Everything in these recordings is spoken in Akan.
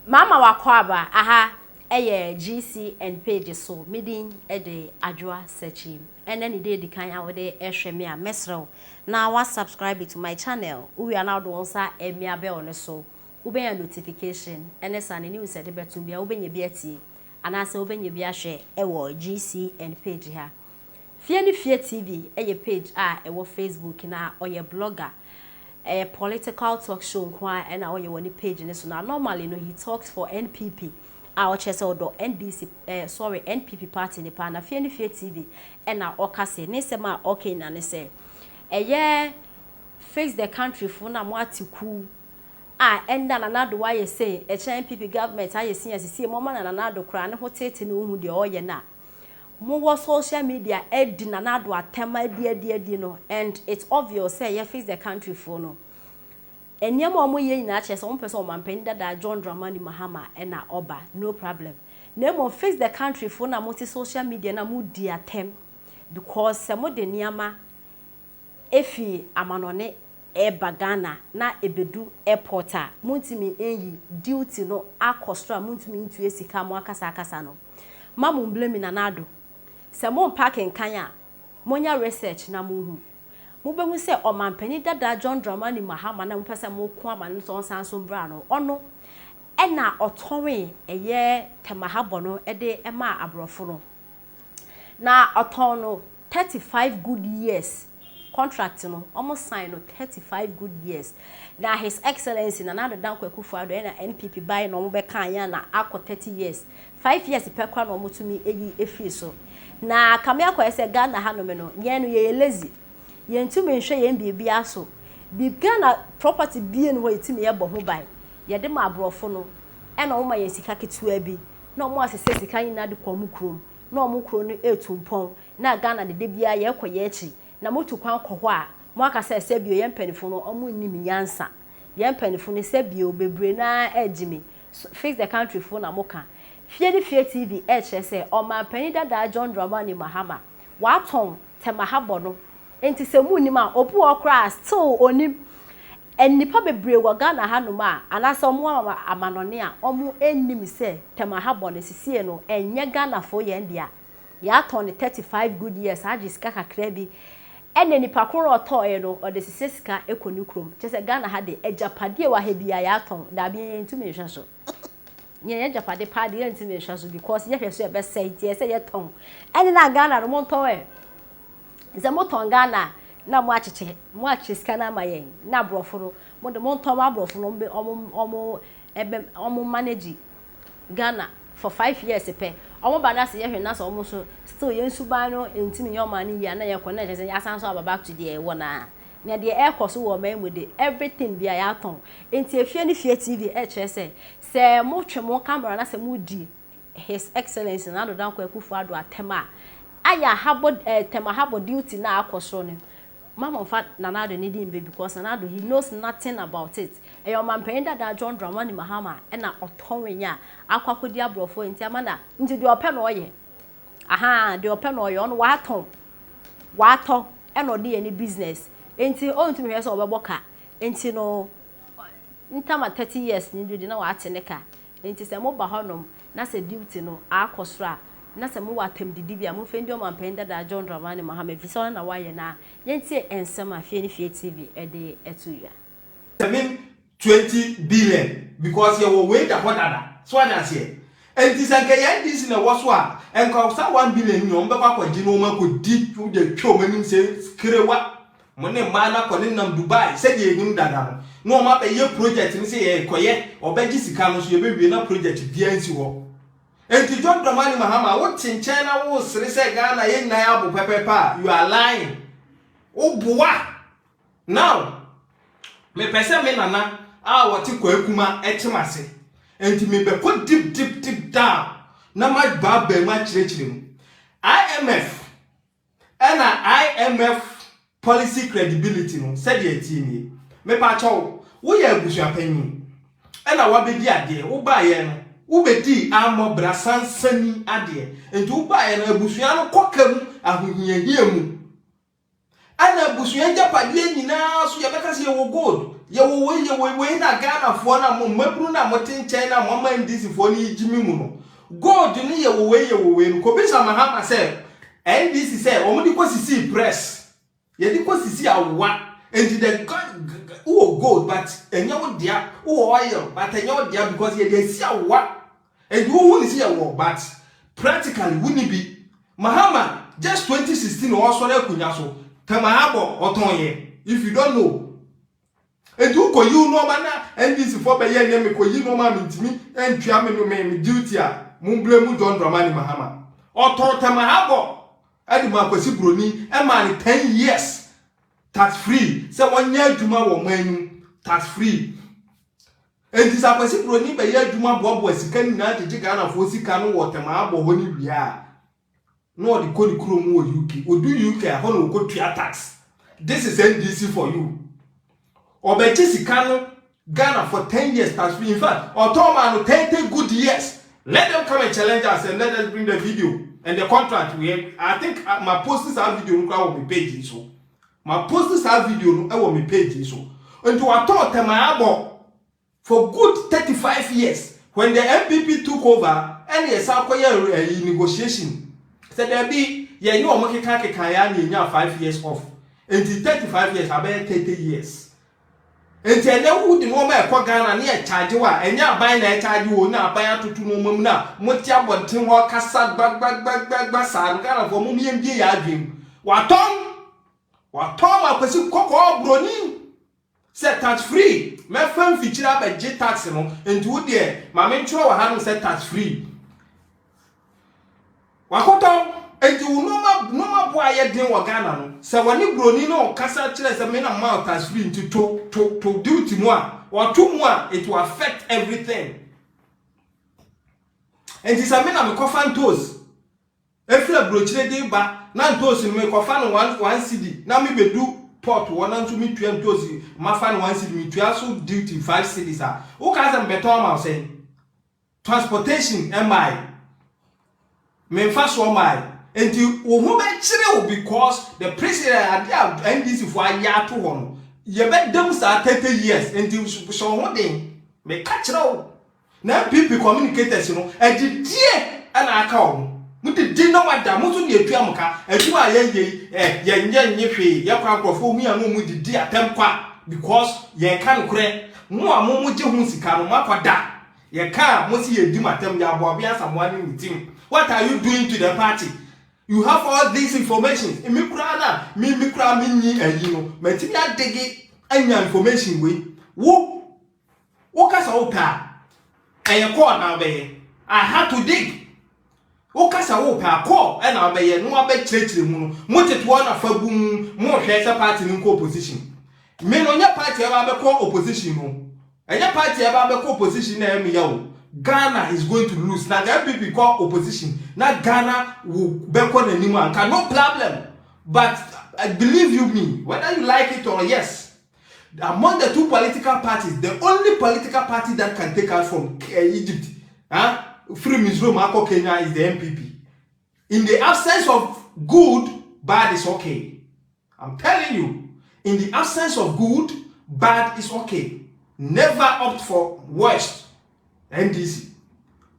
Mama wakwaba aha eye GC and page so midin ede adwa searching and then dey di kan awode ehwe me a mesrew na wa subscribe to my channel we are now do onsa emia be on so ubenya notification ene sa ne news ede betum bia ubenya bi atie anase ubenya bi ahwe ewo GC and page ha fie ni fie TV eye page a ewo Facebook na oye blogger a political talk show nkwa and na oye page ne so na normally no he talks for NPP our chese odo NDC NPP party ni pa na fie ni fie TV and na okase ne se ma okay na ne se face the country for na mo atiku enda na nado why say NPP government aye see mo na nado kra ne hotete ne hu de oye na more social media edi na nado atema edi no and it's obvious say you face the country for no enyama omo ye nyina che so mpese o mampeni dada John Dramani Mahama na oba no problem na mo face the country for na multi social media na mu di atem because some de niama efi amanone Ghana na ebedu airport a muntimi enyi duty no akostra muntimi ntu esika mo akasa no mamu blame na nado se mo parking kanya monya research na muhu mubehu se o mampani dada John Dramani Mahama na mpese mo ko amane so sanso bra no ono na otonwe Tema Harbour no de ema abrofo no na oton no 35 good years contract no almost sign no 35 good years na his excellency na nado dan kwakufu ado na NPP buy no mo be kan ya na akọ 30 years 5 years pekwa no mo tumi efi so na kamia kwa ese Ghana ha no me no nye no ye lazy ye ntumi nhwe ye bibia aso bi Ghana property bie no yetimi ye bo ho ban ye de ma abrofo no e na wo ma ye sika ketua bi na mo asese sika nyina de kwa mu krom na mo kro no etumpon na Ghana de bia ye koye echi na motu kwan kwo a mo aka se bio ye mpanifo no omo nnim nyansa ye mpanifo no se bio bebre na ejimi face the country fo na moka fie ni fie TV che se o ma pani dada John Dramani Mahama waton Tema Harbour no enti se mu nnim a opu okra still onim enipa bebre wo Ghana hanom a anase omo amanone a omo ennim se Tema Harbour no sisie no enye Ghana fo ye ndia ya ton 35 good years ajiska kakra bi ene nipa koro otoye no o de sisika ekoni krom chese Ghana ha de ejapade wa ha bia ya ton da bi ntumi hwe so nye ejapade pa de ntumi hwe so because ye hwe so e be say tie say ye ton ene na Ghana no monton e ze moton Ghana na mo acheche mo acheska na mayen na broforo mo de monton ma broforo mbe omo manage Ghana for 5 years pe omo bana se ye hwe na so omo so still ye nsuban no entimi yo mani ya na ye kona je se ya san so aba back to the wona na de air course wo man mu de everything bia ya ton enti efie ni fie TV che se mo twe mo camera na se mo di his excellency na do dan kwa kufu ado atema aya Tema Harbour duty na akoso ne mama fa nanado need him because nanado he knows nothing about it e man penda da John Dramani Mahama na otonwenya akwakodi abrofo enti amana nti de ope no oye de ope no oye ono waton e no de any business enti ontumi hwe so obeboka enti no ntama 30 years ni de na wa ateneka enti se mo ba honom na se duty no akosra na se mo watem didibia mo fendi o man penda da John Dramani Mahama visa na waye na yentie ensema fie ni fie TV de etuya 20 billion because you will wait upon that so na say and this anke yan this na wo so a enka sa 1 billion no mbe kwa kwaji no ma ko di tu de twa manim se skrewa mo ne ma na ko ne nam Dubai se je enyim dada no ma be ye project ni se ye koye obaji sika no so ye be wie na project bia nsi wo enti John Dramani Mahama wo chenchen na wo sere se Ghana ye nnan abo pepepa you are lying o boa now me pese me nana a wo ti kwa ekuma etimase enti me be ko deep down na ma ba ma chirechire mu IMF policy credibility no said the team me pa cho wo ye abusua panyin na wa bedi ade wo ba ye no wo bedi amo brasansani ade enti wo ba ye no abusua no kokam ahohiahia mu ana abusua japade nyina so ye beka se ye wo gold ye na Ghana for na mo mabru na mo tin China mo man this for ni jimi mu no gold ni ye no ko bisa Mahama say NDC say o mo di ko sisi press ye di ko sisi awa and the gold but enya wo dia oil but enya wo dia because ye dey see awa and who ni see awa but practically wouldn't be Mahama just 2016 also na kunya so Tema Harbour oton ye if you don't know. And you ko you no man and this for be ye me ko you no man ntimi and twa me no me duty a mo blame John Dramani Mahama oton Tema Harbour adi ma kwasi broni e man 10 years tax free say one year adwuma wo manu tax free and this kwasi broni be ye adwuma bobo sika ni na agege Ghana fo sika no wo Tema Harbour ho ni bia no the kodi krom wo UK odu UK a ho no ko tua tax. This is NDC for you. Obechi sikano Ghana for 10 years tax free. In fact, Ottoman 10 good years. Let them come and challenge us and let us bring the video and the contract we have. I think my posters have video on my page so. My posters have video on my page so. And to Otto Tema Harbour for good 35 years when the MPP took over and yes negotiation. Said there be yeah you omo keka ya na 5 years off. And 35 years about 30 years. And tell them who the normal Ghana near charge wa and ya buy na charge you na buy to no na motia bontin wa kasa bag san Ghana for mum yem bi ya dream. Watom akwesi kokko broni set tax free. Me fam feature ba J tax no and wo there ma me ntro wa ha no set tax free. Wakotom and you no boy ye den wa Ghana no se woni broni no kasa kire se me na ma tax free to duty mo a or to mo a it will affect everything. And this me na me kofan toes efle brochire dey ba na toes me kofan one cedi na me bedu port one and to me 20 toes ma fan 1 cedi me tua so duty 5 cedis a who ka say better am say transportation MI me fast one my and you who be chire because the president had NDC for a year to one. You bet them start 30 years and you so one day me catch it. Now people communicators you know and the dear and I come. Muti di no wada mutu ni etua muka etua ye hwe ye kwa krofo mu ya no mu di atem kwa because ye kan kure mu amomu je hu sika no makwada ye kan mo si ye di matem ya bo bia samwani ni team. What are you doing to the party? You have all this information. Me kura ni you know. Me ti ya dege anya information we. Wo kasa wo pa. Eye call na be. I had to dig. Wo kasa wo pa call e na be ye no abe chirechire mu no. Mo teto na fa bum mo hwe se party ni ko opposition. Me no nya party e ba be ko opposition no. Enya party e ba be ko opposition na me ya wo. Ghana is going to lose. Now the MPP call opposition. Now Ghana will back on anymore. No problem. But I believe you me, whether you like it or yes, among the two political parties, the only political party that can take us from Egypt, free Missouri, Marco Kenya is the MPP. In the absence of good, bad is okay. I'm telling you, in the absence of good, bad is okay. Never opt for worst. NDC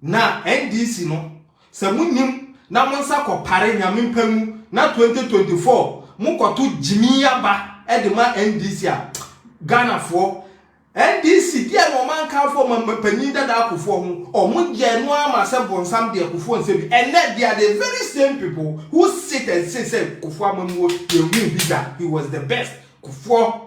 na NDC no se munim na monsa ko pare nyamempam na 2024 mukoto jimia ba edema NDC a Ghana for NDC dia no man kan for mapanyin dada akofo ho omoje no ama se bonsam de akofo nse bi and they are the very same people who sit and say kofo amamuo they win bigger. He was the best kofo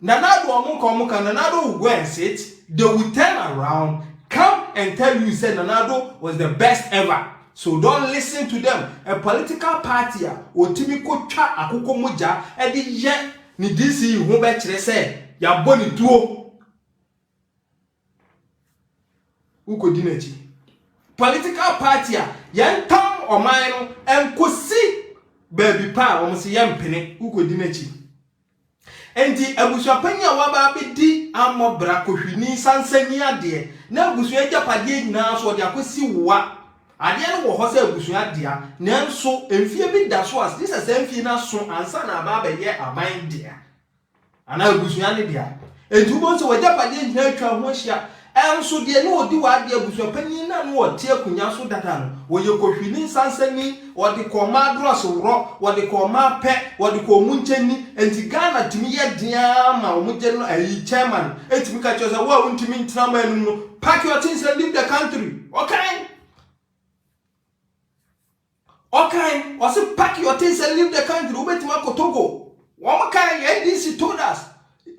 Nanado omuka Nanado will go and sit. They will turn around, come and tell you say Nanado was the best ever. So don't listen to them. A political party otimi ko twa akoko moja e de ye ni DC ho be kire say ya boni tuo. Uko dinachi. Political party yan tam oman no enkosi baby pa o mo se yampene uko dinachi. Enti abusuapanya waba bedi amobra kohwini sansani ade na abusu agapade nyina so de akosi wa ade no wo ho se abusu ade a nanso emfie bi da so as this is emfie na so ansa na aba be ye aman dia ana abusua ne dia entu bo so wajapade nyina atwa ho hia enso de ne odi wa de abusua panyin na no wote akunya so dada no wo ye kohwini sansani wo de koma dross wro wo de koma pe wo de ko muncheni enti Ghana timi ye dia ma wo muje no ayi chairman etimi ka chosa wo ntimi ntina manu no pack your things and leave the country. Okay, also pack your things and leave the country. Ubetima Kotogo. One kind NDC told us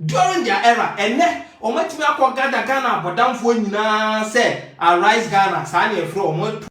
during their era, and then Ometima Ghana, but down for say, arise Ghana, Sanya from